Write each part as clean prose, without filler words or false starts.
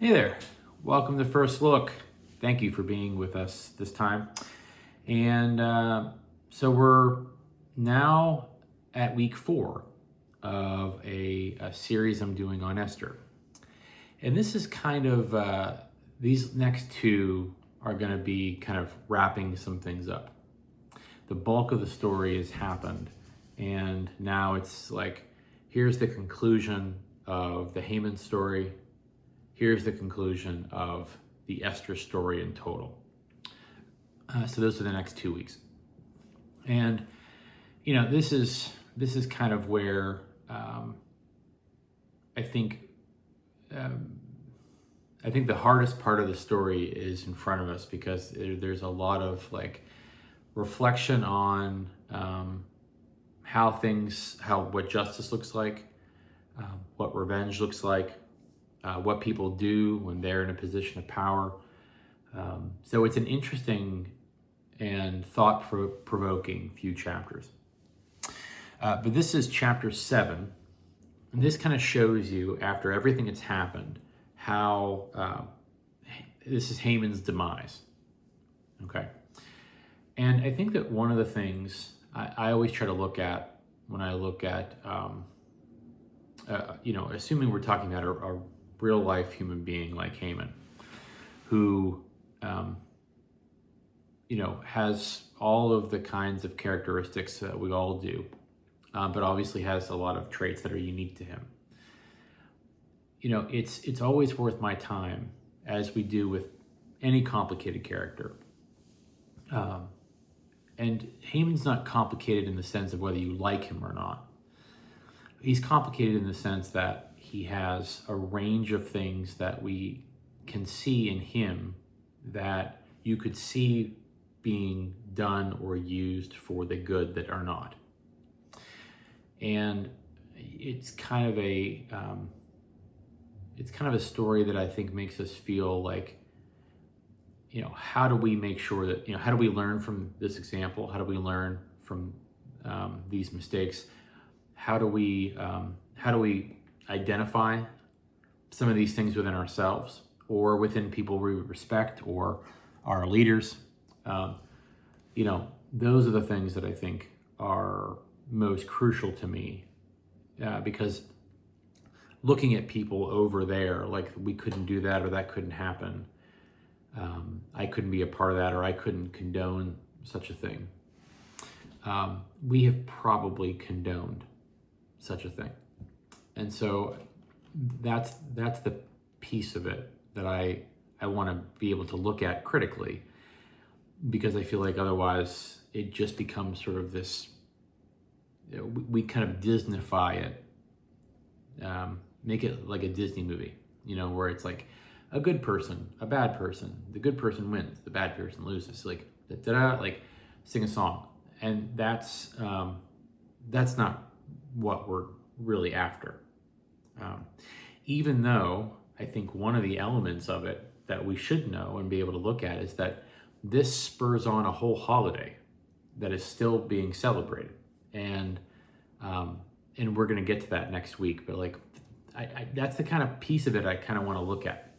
Hey there, welcome to First Look. Thank you for being with us this time. And so we're now at week 4 of a series I'm doing on Esther. And this is kind of, these next two are going to be kind of wrapping some things up. The bulk of the story has happened, and now it's like, here's the conclusion of the Haman story. Here's the conclusion of the Esther story in total. So those are the next 2 weeks, and this is kind of where I think the hardest part of the story is in front of us, because there's a lot of like reflection on what justice looks like, what revenge looks like, what people do when they're in a position of power. So it's an interesting and thought-provoking few chapters. But this is chapter 7. And this kind of shows you, after everything that's happened, how this is Haman's demise. Okay. And I think that one of the things I always try to look at when I look at, assuming we're talking about a real life human being like Haman, who, has all of the kinds of characteristics that we all do, but obviously has a lot of traits that are unique to him. It's always worth my time, as we do with any complicated character. And Haman's not complicated in the sense of whether you like him or not. He's complicated in the sense that he has a range of things that we can see in him that you could see being done or used for the good that are not. And it's kind of a story that I think makes us feel like, how do we make sure that, how do we learn from this example? How do we learn from these mistakes? How do we identify some of these things within ourselves or within people we respect or our leaders? Those are the things that I think are most crucial to me, because looking at people over there, like we couldn't do that or that couldn't happen, I couldn't be a part of that, or I couldn't condone such a thing. We have probably condoned such a thing. And so that's the piece of it that I want to be able to look at critically, because I feel like otherwise it just becomes sort of this, we kind of Disneyfy it, make it like a Disney movie, where it's like a good person, a bad person, the good person wins, the bad person loses, like like sing a song. And that's not what we're really after. Even though I think one of the elements of it that we should know and be able to look at is that this spurs on a whole holiday that is still being celebrated. And we're going to get to that next week, but like, that's the kind of piece of it I kind of want to look at.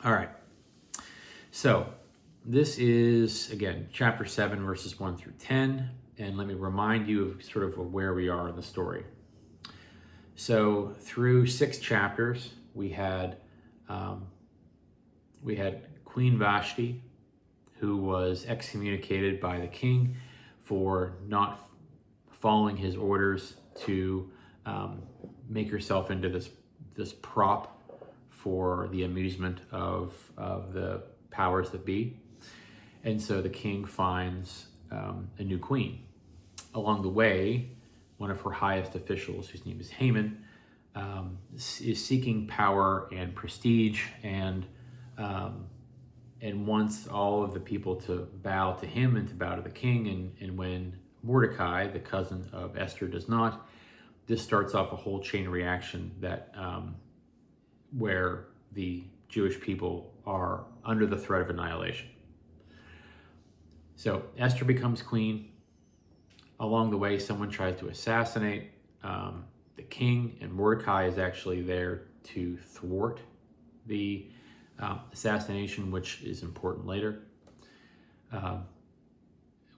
All right. So this is, again, chapter 7, verses 1 through 10. And let me remind you of sort of where we are in the story. So through 6 chapters, we had Queen Vashti, who was excommunicated by the king for not following his orders to make herself into this prop for the amusement of the powers that be. And so the king finds a new queen. Along the way, one of her highest officials, whose name is Haman, is seeking power and prestige, and wants all of the people to bow to him and to bow to the king. And when Mordecai, the cousin of Esther, does not, this starts off a whole chain reaction that where the Jewish people are under the threat of annihilation. So Esther becomes queen. Along the way, someone tries to assassinate the king, and Mordecai is actually there to thwart the assassination, which is important later.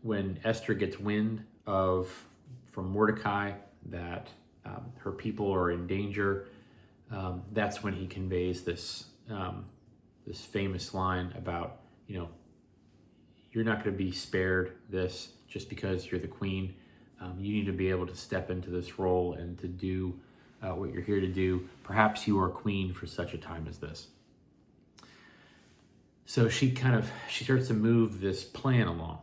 When Esther gets wind from Mordecai that her people are in danger, that's when he conveys this famous line about, you're not going to be spared this just because you're the queen. You need to be able to step into this role and to do what you're here to do. Perhaps you are queen for such a time as this. So she starts to move this plan along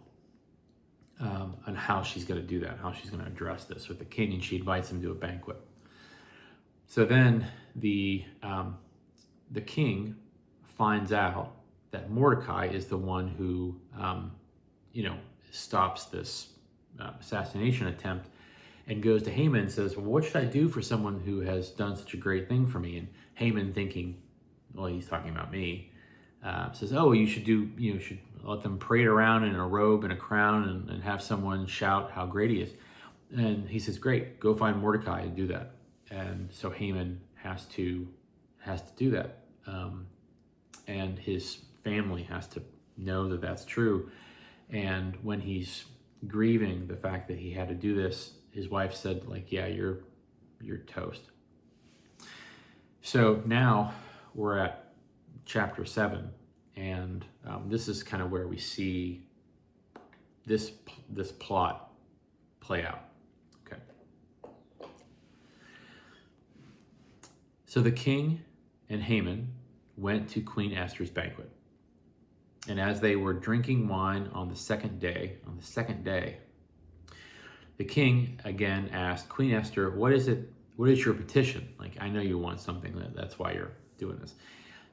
on how she's going to do that, how she's going to address this with the king, and she invites him to a banquet. So then the king finds out that Mordecai is the one who, stops this assassination attempt, and goes to Haman and says, well, what should I do for someone who has done such a great thing for me? And Haman, thinking, well, he's talking about me, says, oh, you should let them parade around in a robe and a crown and have someone shout how great he is. And he says, great, go find Mordecai and do that. And so Haman has to do that. And his family has to know that that's true. And when he's grieving the fact that he had to do this, his wife said, yeah, you're toast. So now we're at chapter 7, and this is kind of where we see this plot play out. Okay. So the king and Haman went to Queen Esther's banquet. And as they were drinking wine on the second day, the king again asked Queen Esther, what is your petition? I know you want something, that's why you're doing this.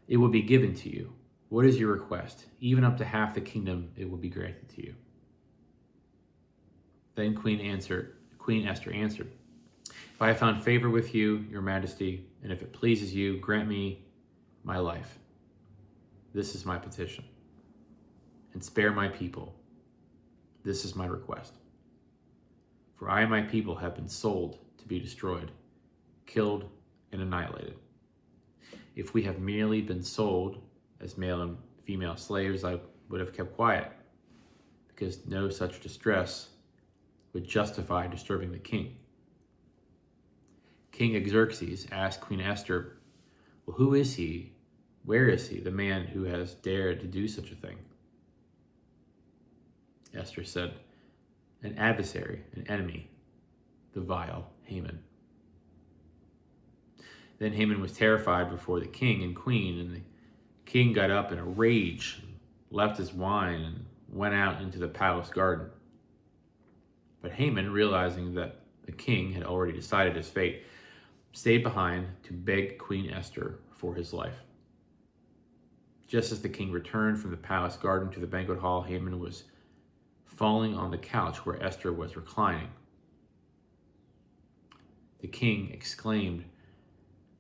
It will be given to you. What is your request? Even up to half the kingdom, it will be granted to you. Then Queen Esther answered, if I have found favor with you, your majesty, and if it pleases you, grant me my life. This is my petition. And spare my people. This is my request. For I and my people have been sold to be destroyed, killed, and annihilated. If we have merely been sold as male and female slaves, I would have kept quiet, because no such distress would justify disturbing the king. King Xerxes asked Queen Esther, well, who is he? Where is he, the man who has dared to do such a thing? Esther said, an adversary, an enemy, the vile Haman. Then Haman was terrified before the king and queen, and the king got up in a rage, left his wine, and went out into the palace garden. But Haman, realizing that the king had already decided his fate, stayed behind to beg Queen Esther for his life. Just as the king returned from the palace garden to the banquet hall, Haman was falling on the couch where Esther was reclining. The king exclaimed,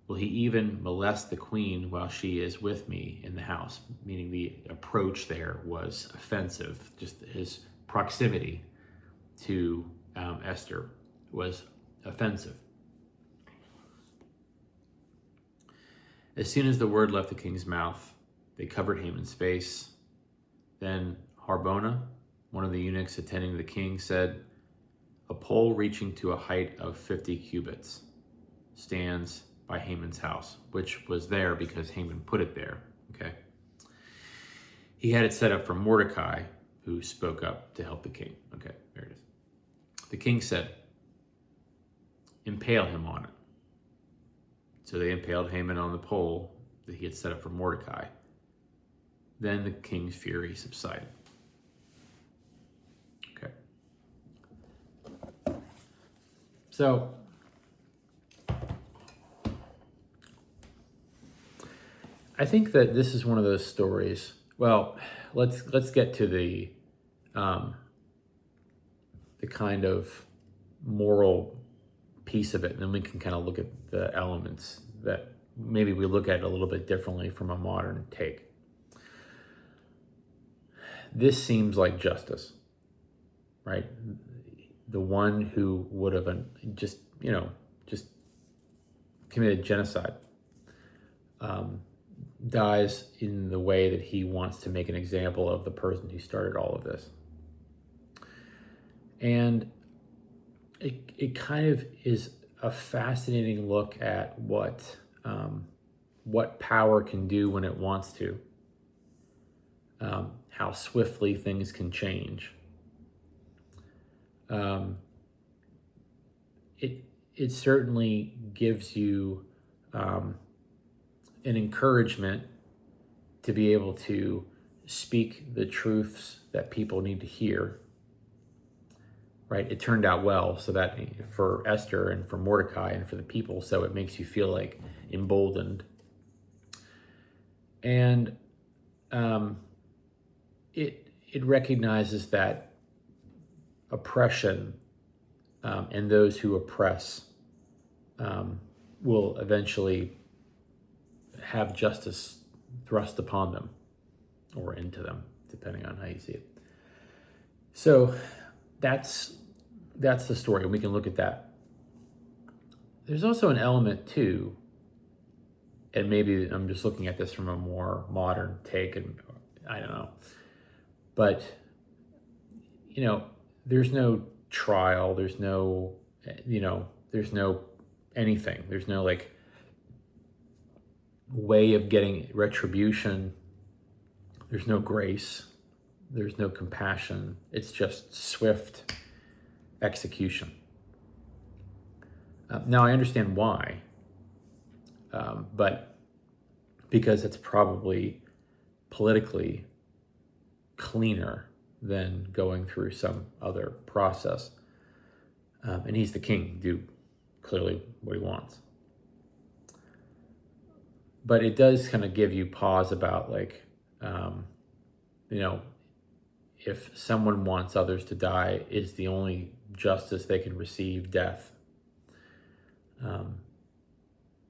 will he even molest the queen while she is with me in the house? Meaning the approach there was offensive. Just his proximity to Esther was offensive. As soon as the word left the king's mouth, they covered Haman's face. Then Harbona, one of the eunuchs attending the king, said, a pole reaching to a height of 50 cubits stands by Haman's house, which was there because Haman put it there, okay? He had it set up for Mordecai, who spoke up to help the king. Okay, there it is. The king said, impale him on it. So they impaled Haman on the pole that he had set up for Mordecai. Then the king's fury subsided. Okay. So, I think that this is one of those stories. Well, let's get to the kind of moral piece of it, and then we can kind of look at the elements that maybe we look at a little bit differently from a modern take. This seems like justice, right? The one who would have just committed genocide, dies in the way that he wants to make an example of the person who started all of this. And it kind of is a fascinating look at what power can do when it wants to, how swiftly things can change. It certainly gives you an encouragement to be able to speak the truths that people need to hear. Right? It turned out well, so that for Esther and for Mordecai and for the people, so it makes you feel like emboldened. And it recognizes that oppression and those who oppress will eventually have justice thrust upon them or into them, depending on how you see it. So that's the story, and we can look at that. There's also an element too, and maybe I'm just looking at this from a more modern take, and I don't know, but there's no trial, there's no anything, there's no like way of getting retribution, there's no grace, there's no compassion, it's just swift execution. Now I understand why, but because it's probably politically cleaner than going through some other process. And he's the king, do clearly what he wants. But it does kind of give you pause about like, if someone wants others to die, is the only justice they can receive death?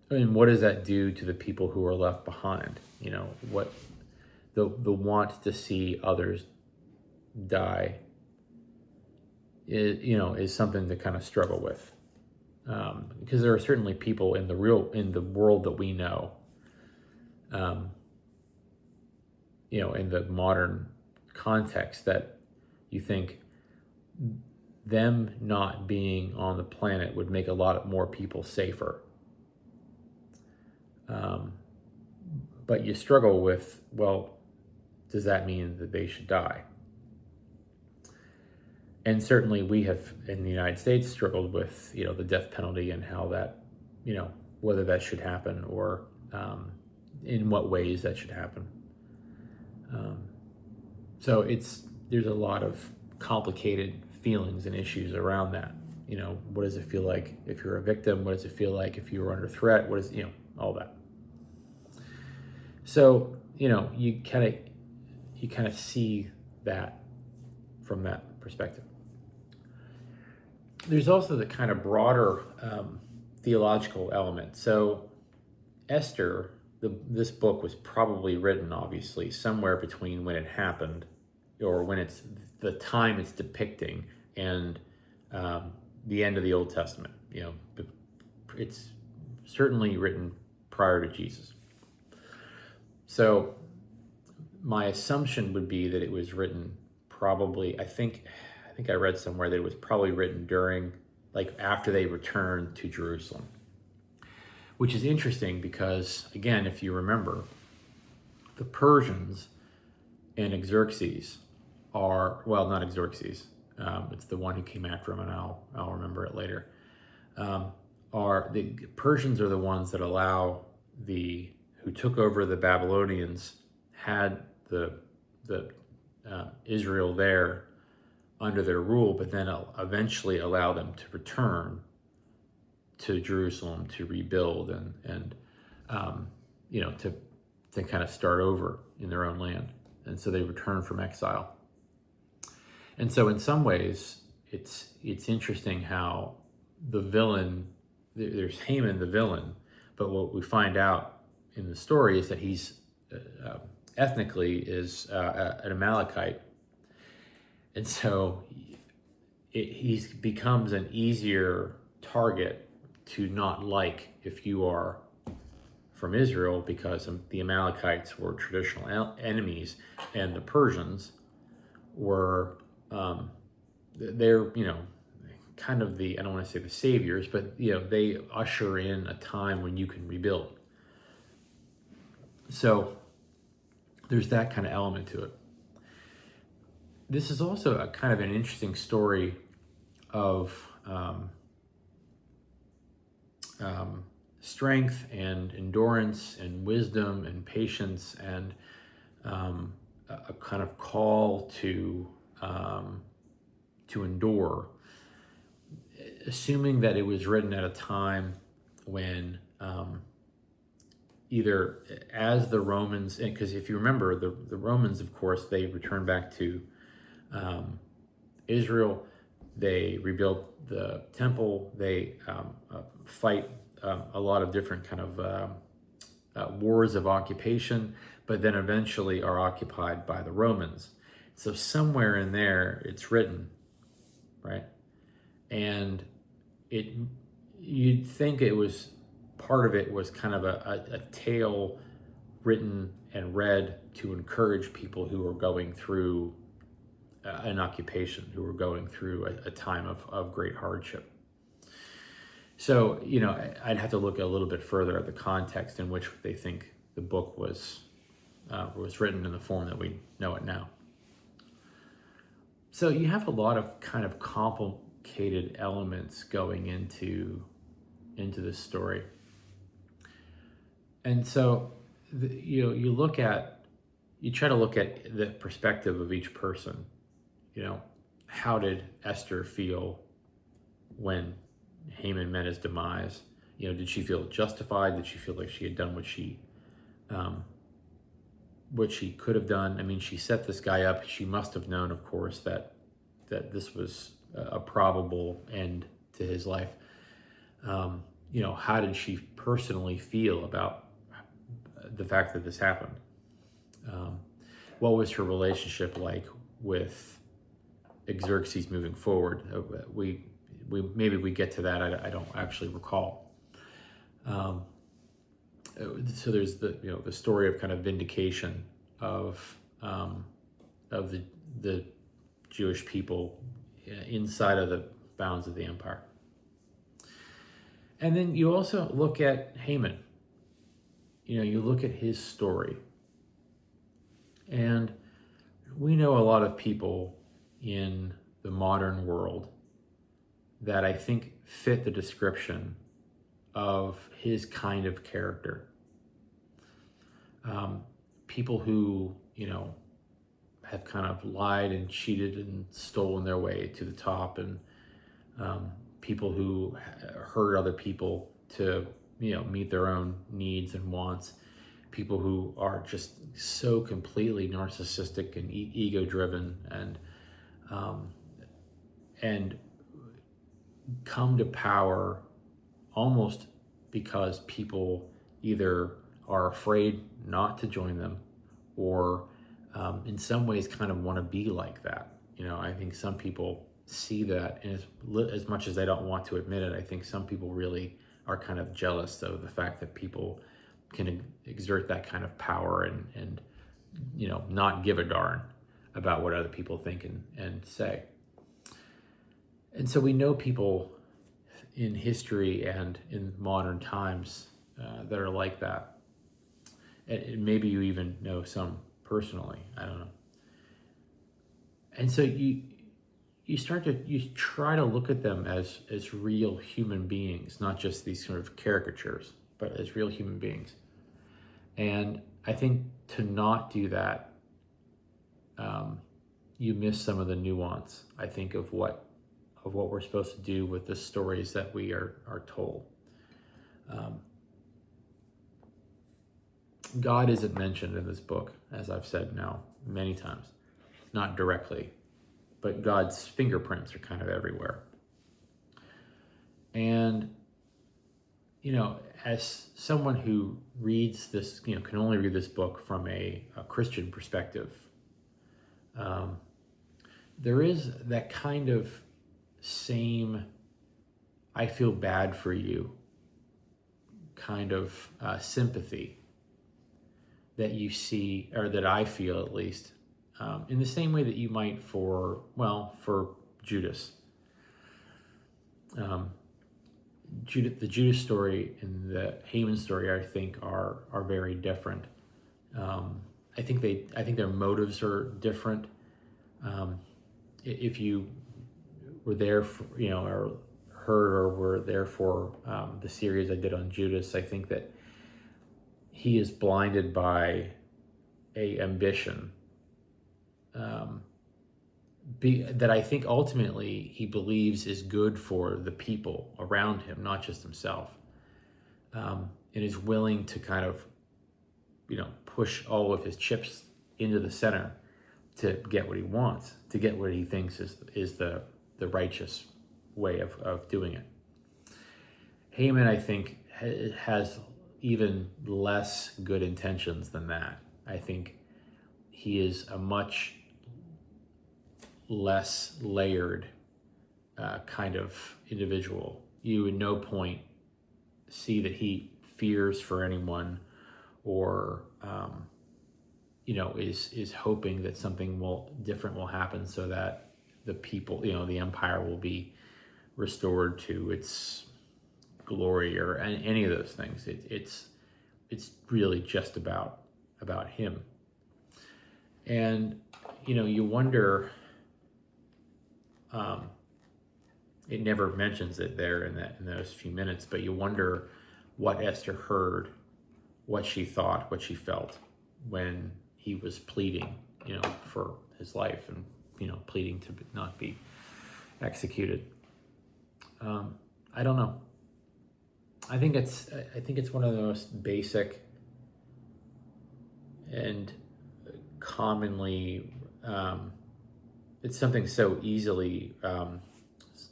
And what does that do to the people who are left behind? What the want to see others die is something to kind of struggle with, because there are certainly people in the world that we know, in the modern context, that you think them not being on the planet would make a lot more people safer. But you struggle with, well, does that mean that they should die? And certainly we have, in the United States, struggled with, the death penalty and how that, whether that should happen or in what ways that should happen. So there's a lot of complicated feelings and issues around that. What does it feel like if you're a victim? What does it feel like if you were under threat? What is, all that. So, you kind of see that from that perspective. There's also the kind of broader theological element. So Esther, this book was probably written, obviously, somewhere between when it happened, or when it's the time it's depicting, and the end of the Old Testament. It's certainly written prior to Jesus. So my assumption would be that it was written probably, I think I read somewhere that it was probably written during, like, after they returned to Jerusalem. Which is interesting because, again, if you remember, the Persians and Xerxes are, well, not Xerxes, it's the one who came after him, and I'll remember it later. The Persians are the ones that allow who took over the Babylonians, had the Israel there under their rule, but then eventually allow them to return to Jerusalem to rebuild and to kind of start over in their own land. And so they return from exile. And so in some ways, it's interesting how the villain, there's Haman the villain, but what we find out in the story is that he's ethnically is an Amalekite. And so he becomes an easier target to not like if you are from Israel because the Amalekites were traditional enemies, and the Persians were they're kind of I don't want to say the saviors, but they usher in a time when you can rebuild. So there's that kind of element to it. This is also a kind of an interesting story of strength and endurance and wisdom and patience and a kind of call to endure, assuming that it was written at a time when either as the Romans, because if you remember, the Romans, of course, they returned back to Israel. They rebuilt the temple. They fight a lot of different kind of wars of occupation, but then eventually are occupied by the Romans. So somewhere in there, it's written, right? And you'd think it was, part of it was kind of a tale written and read to encourage people who were going through an occupation, who were going through a time of great hardship. So, I'd have to look a little bit further at the context in which they think the book was written in the form that we know it now. So you have a lot of kind of complicated elements going into this story. And so, you try to look at the perspective of each person. How did Esther feel when Haman met his demise? Did she feel justified? Did she feel like she had done what she could have done? I mean, she set this guy up. She must have known, of course, that this was a probable end to his life. How did she personally feel about the fact that this happened? What was her relationship like with Xerxes moving forward? Maybe we get to that. I don't actually recall. So there's the story of kind of vindication of the Jewish people inside of the bounds of the empire. And then you also look at Haman. You look at his story. And we know a lot of people in the modern world that I think fit the description of his kind of character. People who, have kind of lied and cheated and stolen their way to the top, and people who hurt other people to, meet their own needs and wants. People who are just so completely narcissistic and ego-driven and come to power almost because people either are afraid not to join them or in some ways kind of want to be like that. I think some people see that, and as much as they don't want to admit it, I think some people really are kind of jealous of the fact that people can exert that kind of power and not give a darn about what other people think and say. And so we know people in history and in modern times that are like that. And maybe you even know some personally, I don't know. And so you try to look at them as real human beings, not just these sort of caricatures, but as real human beings. And I think to not do that, you miss some of the nuance, I think, of what we're supposed to do with the stories that we are told. God isn't mentioned in this book, as I've said now many times, not directly, but God's fingerprints are kind of everywhere. And, as someone who reads this, can only read this book from a Christian perspective, there is that kind of same, I feel bad for you kind of sympathy that you see, or that I feel at least, in the same way that you might for Judas. The Judas story and the Haman story, I think, are very different. I think their motives are different. If you were there for, or heard or were there for the series I did on Judas, I think that he is blinded by a ambition that I think ultimately he believes is good for the people around him, not just himself, and is willing to kind of, push all of his chips into the center to get what he wants, to get what he thinks is the righteous way of doing it. Haman, I think, has even less good intentions than that. I think he is a much less layered kind of individual. You at no point see that he fears for anyone, or is hoping that something different will happen so that the people, the empire will be restored to its glory, or any of those things. It's really just about him. And you wonder, it never mentions it there in those few minutes, but you wonder what Esther heard, what she thought, what she felt when he was pleading, for his life, and pleading to not be executed. I don't know. I think it's one of the most basic and commonly, it's something so easily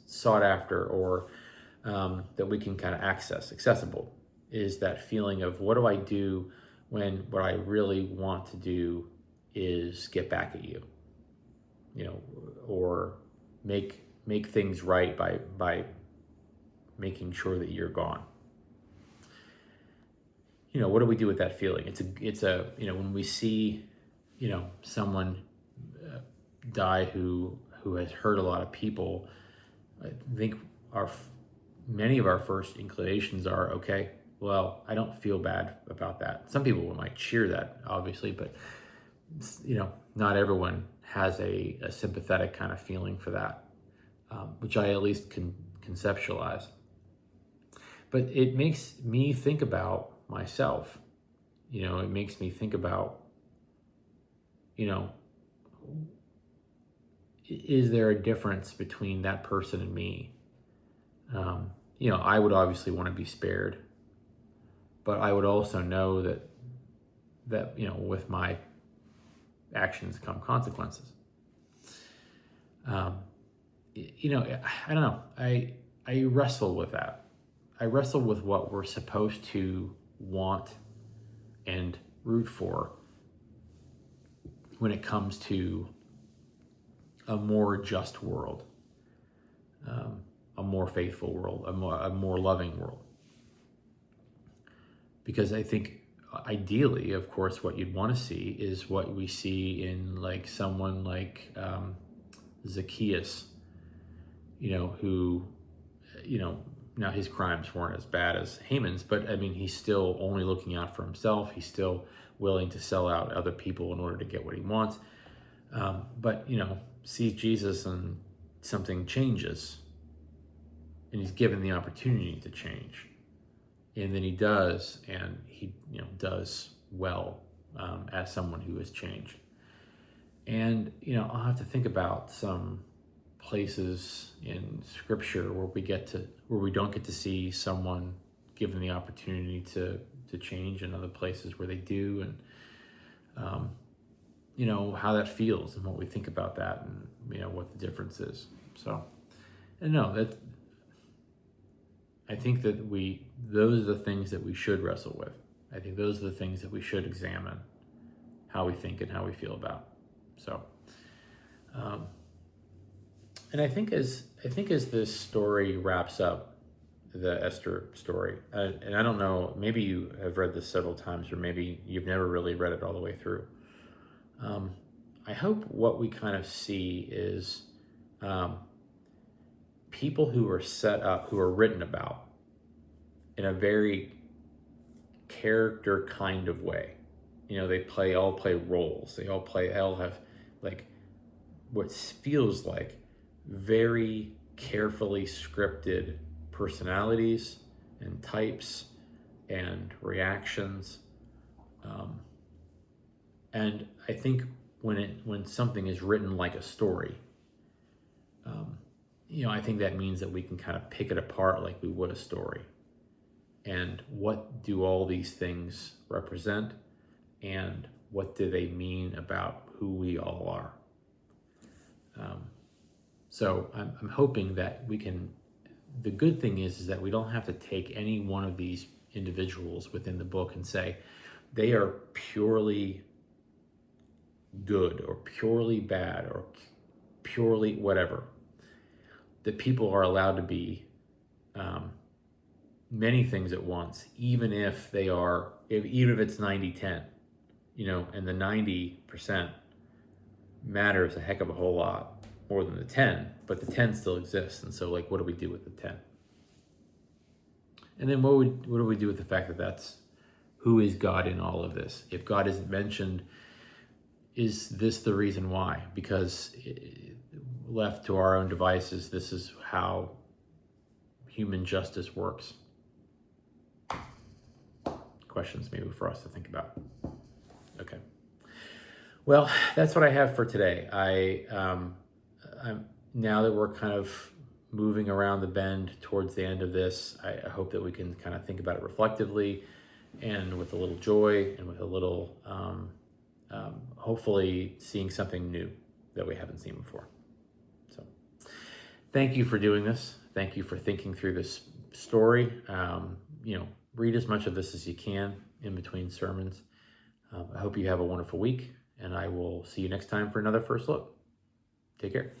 sought after, or that we can kind of accessible, is that feeling of, what do I do when what I really want to do is get back at you, or make things right by making sure that you're gone. What do we do with that feeling? It's a when we see, someone die who has hurt a lot of people, I think many of our first inclinations are, okay, well, I don't feel bad about that. Some people might cheer that, obviously, but not everyone has a sympathetic kind of feeling for that, which I at least can conceptualize. But it makes me think about myself. It makes me think about, is there a difference between that person and me? I would obviously want to be spared, but I would also know that with my actions come consequences. I don't know. I wrestle with that. I wrestle with what we're supposed to want and root for when it comes to a more just world, a more faithful world, a more loving world. Because I think ideally, of course, what you'd want to see is what we see in someone like Zacchaeus, who, now his crimes weren't as bad as Haman's, but he's still only looking out for himself. He's still willing to sell out other people in order to get what he wants. But sees Jesus and something changes, and he's given the opportunity to change. And then he does, and he does well as someone who has changed. And I'll have to think about some places in Scripture where we don't get to see someone given the opportunity to change, and other places where they do, and how that feels and what we think about that, and what the difference is. So, and no, that I think that those are the things that we should wrestle with. I think those are the things that we should examine, how we think and how we feel about. So, and I think as this story wraps up, the Esther story. And I don't know, maybe you have read this several times, or maybe you've never really read it all the way through. I hope what we kind of see is people who are set up, who are written about in a very character kind of way. They all play roles. They all have like what feels like very carefully scripted personalities and types and reactions. And I think when something is written like a story, I think that means that we can kind of pick it apart like we would a story. And what do all these things represent? And what do they mean about who we all are? So I'm hoping that we can, the good thing is that we don't have to take any one of these individuals within the book and say they are purely good or purely bad or purely whatever. That people are allowed to be many things at once, even if even if it's 90-10, and the 90% matters a heck of a whole lot more than the 10, but the 10 still exists. And so, what do we do with the 10? And then what do we do with the fact that that's who is God in all of this? If God isn't mentioned, is this the reason why? Because left to our own devices, this is how human justice works. Questions maybe for us to think about. Okay. Well, that's what I have for today. I'm now that we're kind of moving around the bend towards the end of this, I hope that we can kind of think about it reflectively and with a little joy and with a little, hopefully seeing something new that we haven't seen before. So thank you for doing this. Thank you for thinking through this story. Read as much of this as you can in between sermons. I hope you have a wonderful week, and I will see you next time for another First Look. Take care.